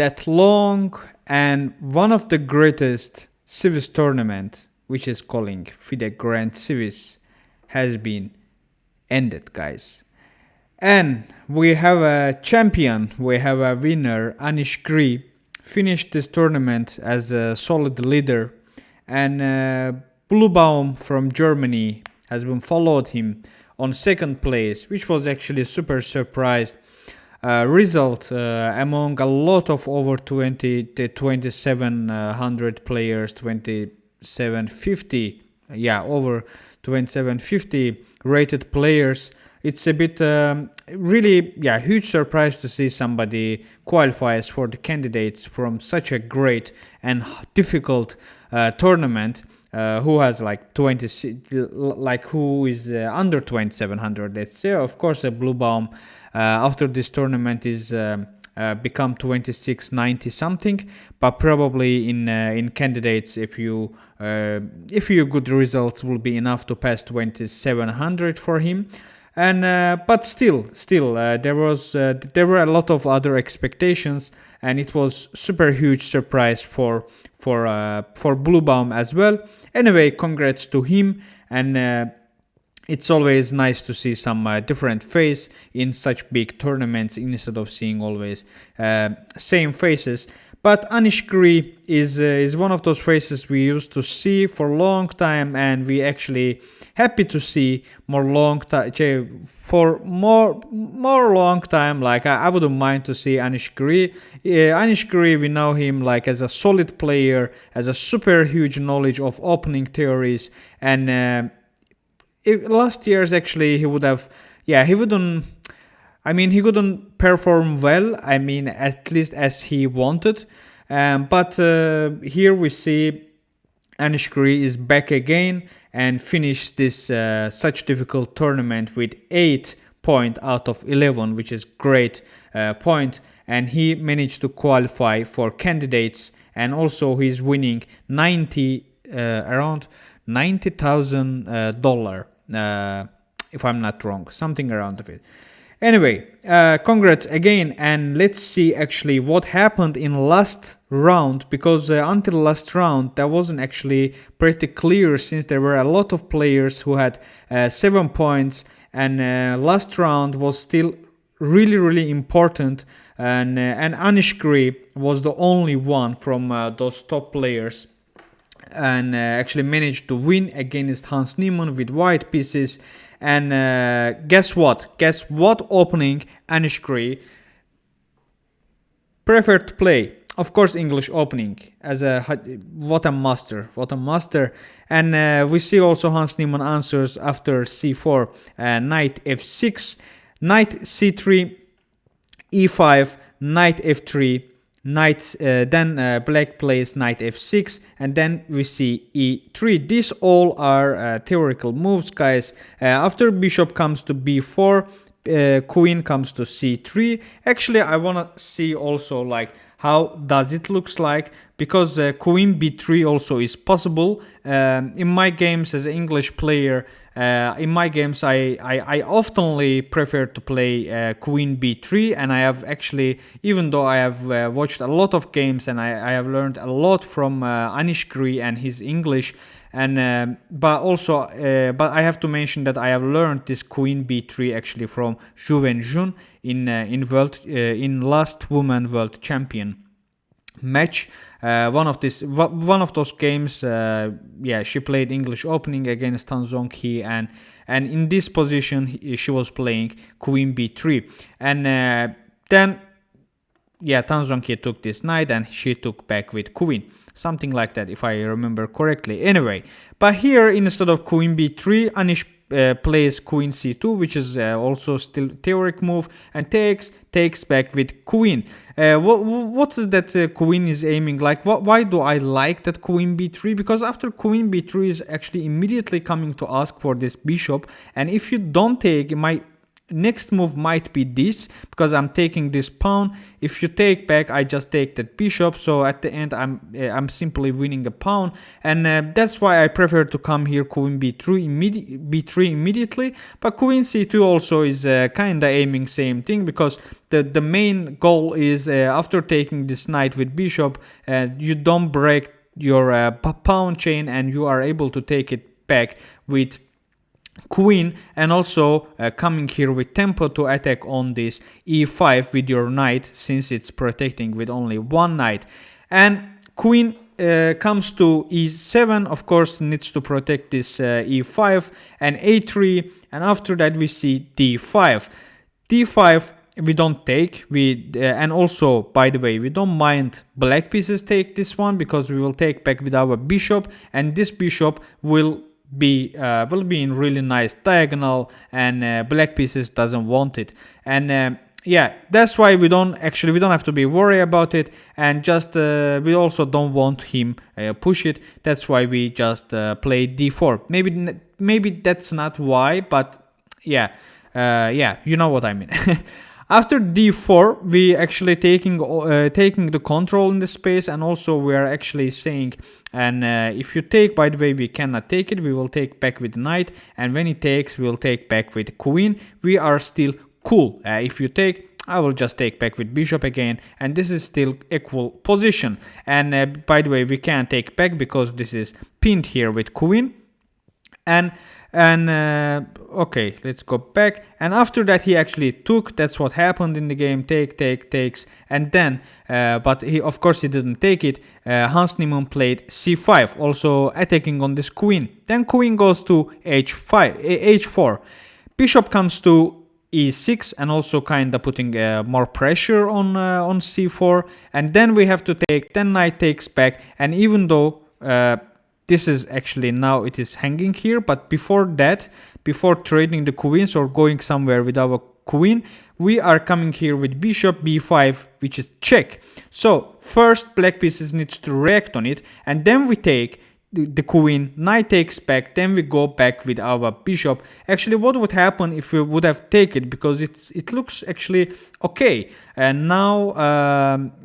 that long and one of the greatest Swiss tournament, which is calling FIDE Grand Swiss, has been ended, guys. And we have a champion, we have a winner. Anish Giri finished this tournament as a solid leader, and Bluebaum from Germany has been followed him on second place, which was actually a super surprised result among a lot of over 2700 players, 2750, over 2750 rated players. It's a bit really huge surprise to see somebody qualifies for the candidates from such a great and difficult tournament, who has like 20, like who is under 2700, let's say. Of course, a Bluebaum after this tournament is become 2690 something, but probably in candidates, if your good results will be enough to pass 2700 for him. And but still there were a lot of other expectations, and it was super huge surprise for Bluebaum as well. Anyway, congrats to him, and it's always nice to see some different face in such big tournaments instead of seeing always same faces. But Anish Giri is one of those faces we used to see for a long time, and we actually happy to see more long time Like I wouldn't mind to see Anish Giri. Anish Giri, we know him like as a solid player, as a super huge knowledge of opening theories, and last year's actually he couldn't perform well, at least as he wanted, but here we see Anish Giri is back again and finished this such difficult tournament with 8 points out of 11, which is great point, and he managed to qualify for candidates, and also he's winning around $90,000, if I'm not wrong, something around of it. Anyway, congrats again, and let's see actually what happened in last round, because until last round that wasn't actually pretty clear, since there were a lot of players who had 7 points, and last round was still really important, and Anish Giri was the only one from those top players, and actually managed to win against Hans Niemann with white pieces. And guess what opening Anish Giri preferred to play? Of course, English opening, as what a master. And we see also Hans Niemann answers after c4, knight f6, knight c3, e5, knight f3, knight, then black plays knight f6, and then we see e3. These all are theoretical moves, guys. After bishop comes to b4, queen comes to c3. Actually, I want to see also like how does it looks like, because queen b3 also is possible. In my games as an English player, I oftenly prefer to play queen b3, and I have actually, even though I have watched a lot of games and I have learned a lot from Anish Giri and his English, and but I have to mention that I have learned this queen b3 actually from Zhu Wenjun in last Women World Champion match. One of those games, she played English opening against Tan Zhonghe, and in this position she was playing queen b3, and then Tan Zhonghe took this knight and she took back with queen, something like that if I remember correctly. Anyway, but here instead of queen b3, Anish plays queen c2, which is also still theoretical move, and takes back with queen. What is that queen is aiming like? Why do I like that queen b3? Because after queen b3 is actually immediately coming to ask for this bishop, and if you don't take, next move might be this, because I'm taking this pawn. If you take back, I just take that bishop, so at the end I'm simply winning a pawn, and that's why I prefer to come here queen b3 immediately. But queen c2 also is kinda aiming same thing, because the main goal is after taking this knight with bishop, you don't break your pawn chain, and you are able to take it back with queen, and also coming here with tempo to attack on this e5 with your knight, since it's protecting with only one knight. And queen comes to e7, of course needs to protect this e5, and a3, and after that we see d5. d5 we don't take, and also, by the way, we don't mind black pieces take this one, because we will take back with our bishop, and this bishop will be in really nice diagonal, and black pieces doesn't want it. And yeah, that's why we don't have to be worried about it, and just we also don't want him push it. That's why we just play d4. Maybe that's not why, but yeah, you know what I mean. After d4, we actually taking the control in the space, and also we are actually saying, and if you take, by the way, we cannot take it, we will take back with knight, and when he takes, we will take back with queen. We are still cool. If you take, I will just take back with bishop again, and this is still equal position. And by the way, we can't take back because this is pinned here with queen. And okay, let's go back, and after that he actually took. That's what happened in the game. Takes, and then but he, of course, he didn't take it. Hans Niemann played c5, also attacking on this queen. Then queen goes to h4, bishop comes to e6, and also kind of putting more pressure on c4, and then we have to take. Then knight takes back, and even though this is actually, now it is hanging here, but before that, before trading the queens or going somewhere with our queen, we are coming here with bishop b5, which is check. So first black pieces needs to react on it, and then we take the queen, knight takes back, then we go back with our bishop. Actually, what would happen if we would have taken it, because it looks actually okay. And now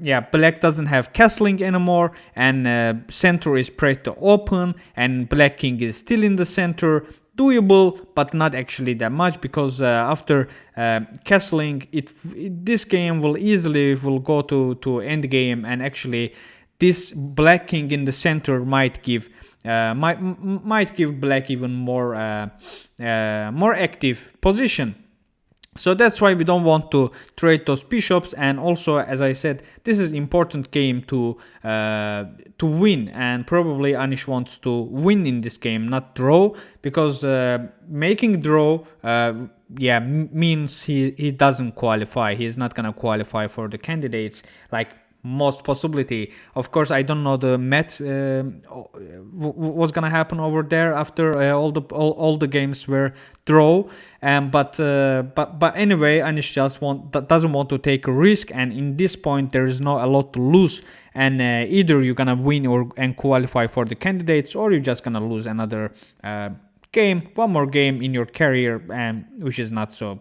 yeah, black doesn't have castling anymore, and center is pretty open, and black king is still in the center. Doable, but not actually that much, because after castling, this game will easily go to endgame, and actually this black king in the center might give black even more active position. So that's why we don't want to trade those bishops. And also, as I said, this is important game to win, and probably Anish wants to win in this game, not draw, because making draw yeah, means he doesn't qualify. He's not gonna qualify for the candidates, like most possibility. Of course, I don't know the math what's gonna happen over there after all the games were draw. But anyway, Anish just doesn't want to take a risk, and in this point there is not a lot to lose, and either you're gonna win and qualify for the candidates, or you're just gonna lose another one more game in your career, and which is not so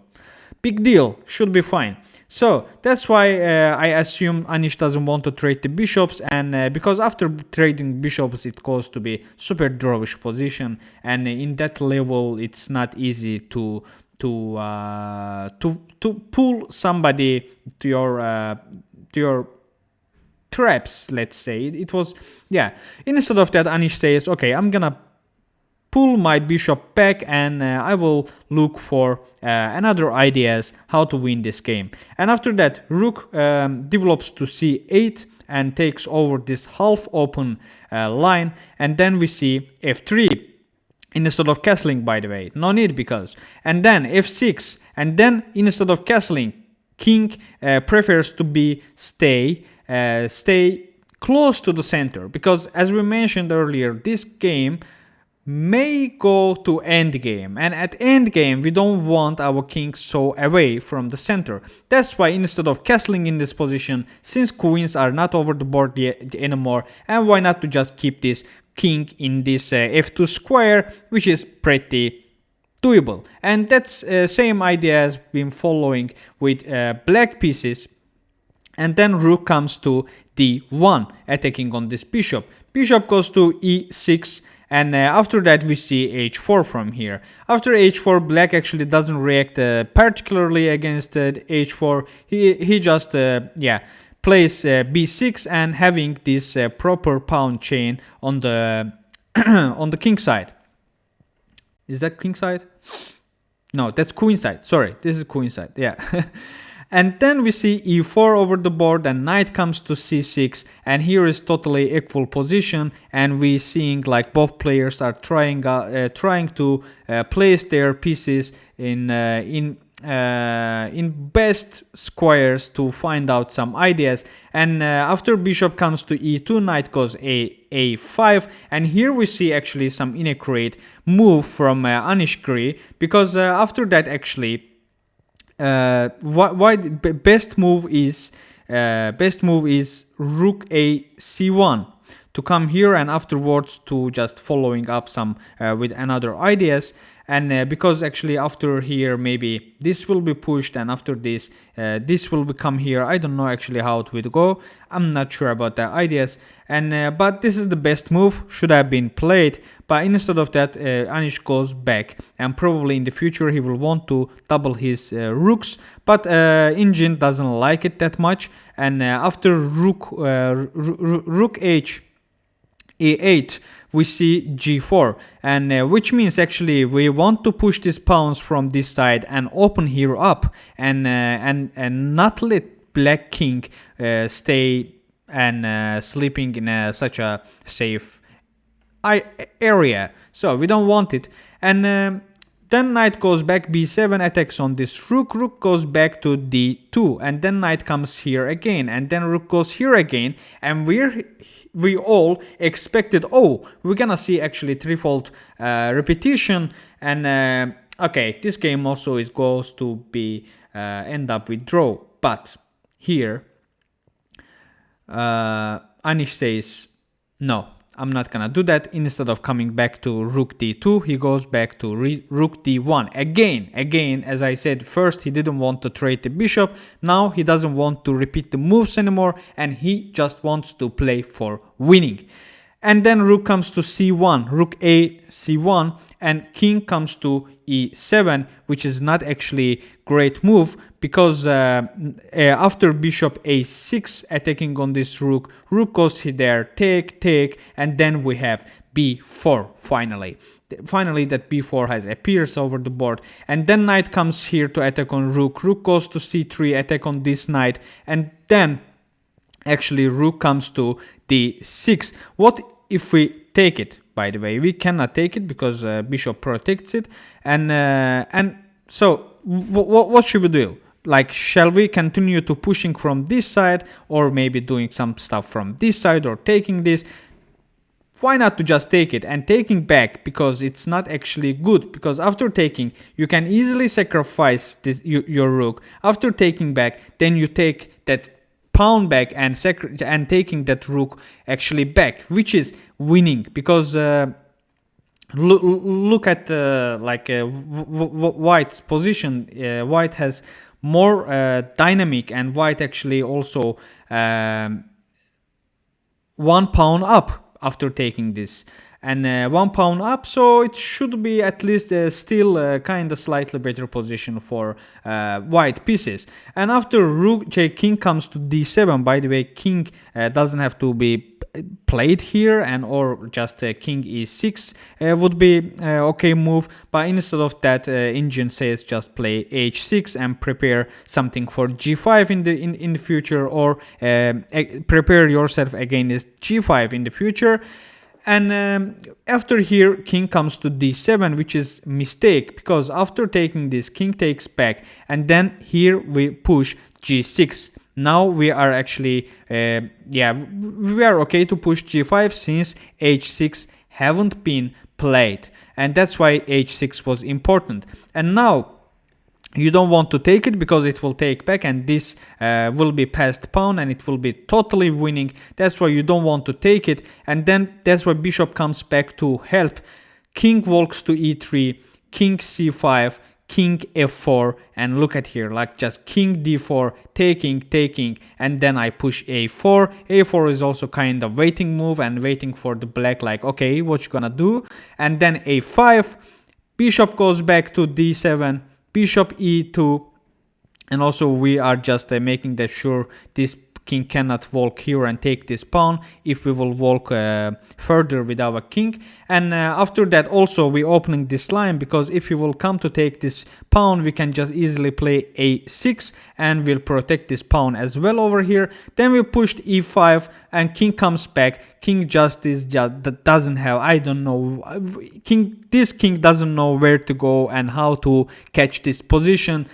big deal, should be fine. So that's why I assume Anish doesn't want to trade the bishops, and because after trading bishops it goes to be super drawish position, and in that level it's not easy to pull somebody to your traps, let's say. It was, yeah. Instead of that, Anish says, okay, I'm gonna pull my bishop back, and I will look for another ideas how to win this game. And after that, rook develops to c8 and takes over this half open line, and then we see f3 instead of castling, by the way, no need, because, and then f6, and then instead of castling, king prefers to be stay close to the center, because as we mentioned earlier, this game may go to endgame, and at endgame we don't want our king so away from the center. That's why instead of castling in this position, since queens are not over the board yet anymore, and why not to just keep this king in this f2 square, which is pretty doable. And that's same idea as been following with black pieces. And then rook comes to d1, attacking on this bishop. Bishop goes to e6, and after that we see h4 from here. After h4, black actually doesn't react particularly against h4. He just plays b6 and having this proper pawn chain on the on the king side. Is that king side? No, that's queen side. Sorry, this is queen side. Yeah. And then we see e4 over the board, and knight comes to c6, and here is totally equal position, and we seeing like both players are trying to place their pieces in best squares to find out some ideas. And after bishop comes to e2, knight goes a5, and here we see actually some inaccurate move from Anish Giri, because after that actually best move is rook a c1 to come here, and afterwards to just following up some with another ideas. And because actually after here maybe this will be pushed, and after this this will become here. I don't know actually how it will go. I'm not sure about the ideas. And but this is the best move, should have been played. But instead of that, Anish goes back, and probably in the future he will want to double his rooks. But Engine doesn't like it that much. And after rook h e8, we see g4, and which means actually we want to push these pawns from this side and open here up, and not let black king stay and sleeping in such a safe area. So we don't want it. And then knight goes back b7, attacks on this rook. Rook goes back to d2, and then knight comes here again, and then rook goes here again. And we all expected, oh, we're gonna see actually threefold repetition. And okay, this game also goes to be end up with draw. But here Anish says, no, I'm not gonna do that. Instead of coming back to rook d2, he goes back to rook d1 again. As I said, first he didn't want to trade the bishop. Now he doesn't want to repeat the moves anymore, and he just wants to play for winning. And then rook comes to c1, rook a c1, and king comes to e7, which is not actually great move, because after bishop a6 attacking on this rook, rook goes there, take, and then we have b4 finally. Finally that b4 has appears over the board, and then knight comes here to attack on rook. Rook goes to c3, attack on this knight, and then actually rook comes to d6. What if we take it? By the way, we cannot take it because bishop protects it. And so what should we do? Like, shall we continue to pushing from this side, or maybe doing some stuff from this side, or taking this? Why not to just take it and taking back, because it's not actually good, because after taking you can easily sacrifice your rook. After taking back, then you take that pawn back and taking that rook actually back, which is winning, because look at white's position. White has more dynamic, and white actually also 1 pawn up after taking this, and 1 pawn up, so it should be at least still kind of slightly better position for white pieces. And after king comes to d7, by the way, king doesn't have to be played here, and or just king e6 would be okay move. But instead of that, Engine says just play h6 and prepare something for g5 in the future, or prepare yourself against g5 in the future. And after here, king comes to d7, which is mistake, because after taking this, king takes back, and then here we push g6. Now we are actually we are okay to push g5, since h6 haven't been played, and that's why h6 was important. And now you don't want to take it, because it will take back, and this will be passed pawn, and it will be totally winning. That's why you don't want to take it. And then that's why bishop comes back to help. King walks to e3, king c5, king f4, and look at here, like just king d4, taking, and then I push a4. A4 is also kind of waiting move and waiting for the black, like, okay, what you gonna do? And then a5, bishop goes back to d7, bishop e2, and also we are just making that sure this king cannot walk here and take this pawn if we will walk further with our king. And after that also we opening this line, because if we will come to take this pawn, we can just easily play a6 and we'll protect this pawn as well over here. Then we pushed e5 and king comes back. King just doesn't have, I don't know, this king doesn't know where to go and how to catch this position,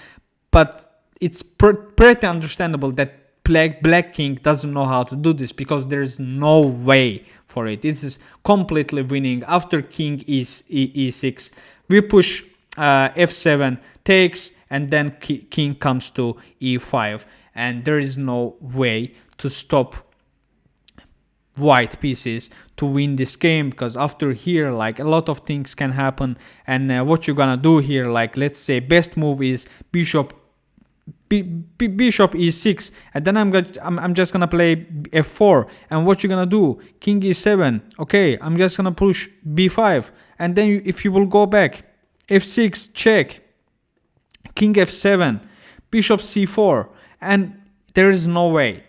but it's pretty understandable that black king doesn't know how to do this, because there is no way for it. It is completely winning. After king e6, we push f7 takes, and then king comes to e5, and there is no way to stop white pieces to win this game, because after here, like, a lot of things can happen. And what you're gonna do here, like, let's say best move is bishop e6, and then I'm just gonna play f4. And what you're gonna do, king e7, okay, I'm just gonna push b5, and then if you will go back, f6 check, king f7, bishop c4, and there is no way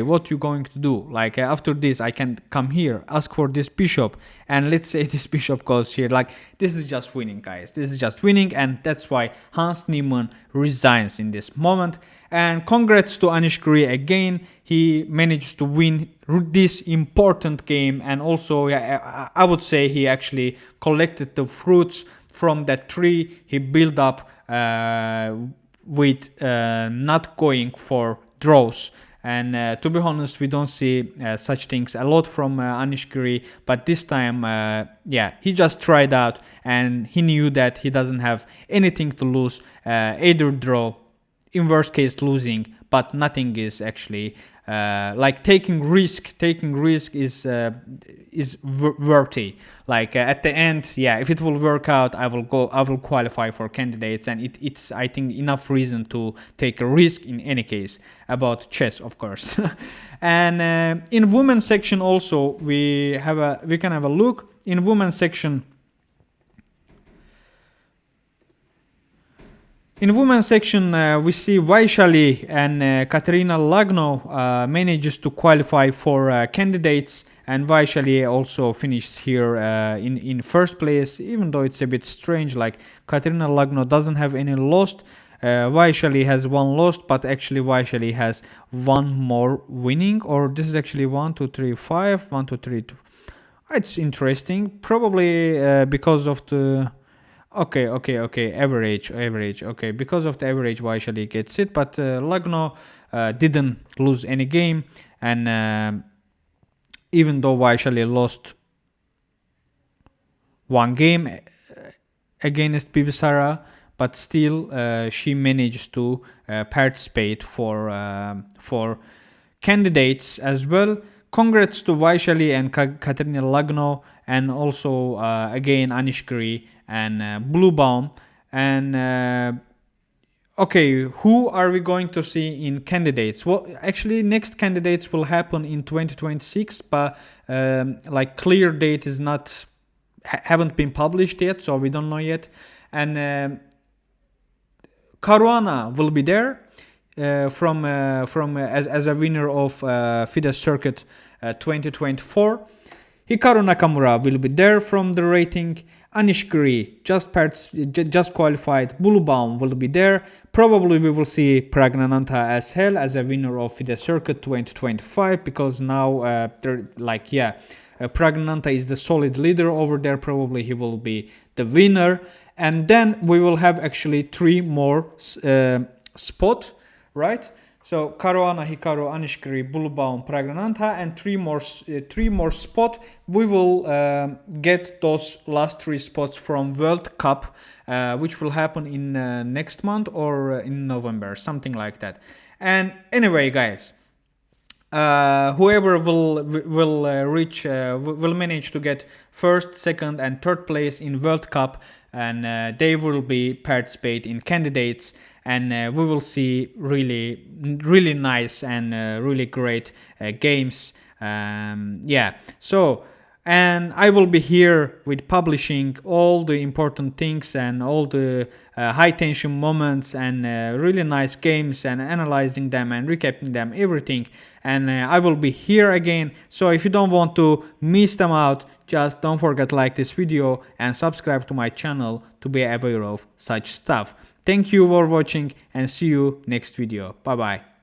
what you're going to do. Like, after this I can come here, ask for this bishop, and let's say this bishop goes here. Like, this is just winning, guys, this is just winning. And that's why Hans Niemann resigns in this moment. And congrats to Anish Giri again, he managed to win this important game. And also, yeah, I would say he actually collected the fruits from that tree he built up with not going for draws. And to be honest, we don't see such things a lot from Anish Giri, but this time, yeah, he just tried out and he knew that he doesn't have anything to lose, either draw, in worst case losing, but nothing is actually like taking risk is worthy. Like, at the end, yeah, if it will work out, I will qualify for candidates, and it's, I think, enough reason to take a risk in any case, about chess, of course. And in women's section also we can have a look. In women's section, we see Vaishali and Kateryna Lagno manages to qualify for candidates, and Vaishali also finished here in first place, even though it's a bit strange. Like, Kateryna Lagno doesn't have any lost. Vaishali has one lost, but actually Vaishali has one more winning, or this is actually 1 2 3 5 1 2 3 2. It's interesting, probably because of the okay, average, okay, because of the average Vaishali gets it. But Lagno didn't lose any game, and even though Vaishali lost one game against Bibisara, but still she managed to participate for candidates as well. Congrats to Vaishali and Kateryna Lagno, and also again Anish Giri and Bluebaum. And okay, who are we going to see in candidates? Well, actually, next candidates will happen in 2026, but like, clear date is not haven't been published yet, so we don't know yet. And Caruana will be there from as a winner of FIDE Circuit 2024. Hikaru Nakamura will be there from the rating. Anish Giri just qualified. Bluebaum will be there. Probably we will see Pragnanantha as hell as a winner of FIDE Circuit 2025, because now they're like, yeah, Pragnanantha is the solid leader over there. Probably he will be the winner. And then we will have actually 3 more spot, right? So Caruana, Hikaru, Anish Giri, Bluebaum, Pragnanantha, and 3 more spot. We will get those last 3 spots from World Cup, which will happen in next month or in November, something like that. And anyway, guys, whoever will manage to get first, second, and third place in World Cup, and they will be participate in candidates, and we will see really nice and really great games. Yeah, so. And I will be here with publishing all the important things and all the high tension moments and really nice games and analyzing them and recapping them, everything. And I will be here again. So if you don't want to miss them out, just don't forget to like this video and subscribe to my channel to be aware of such stuff. Thank you for watching and see you next video. Bye bye.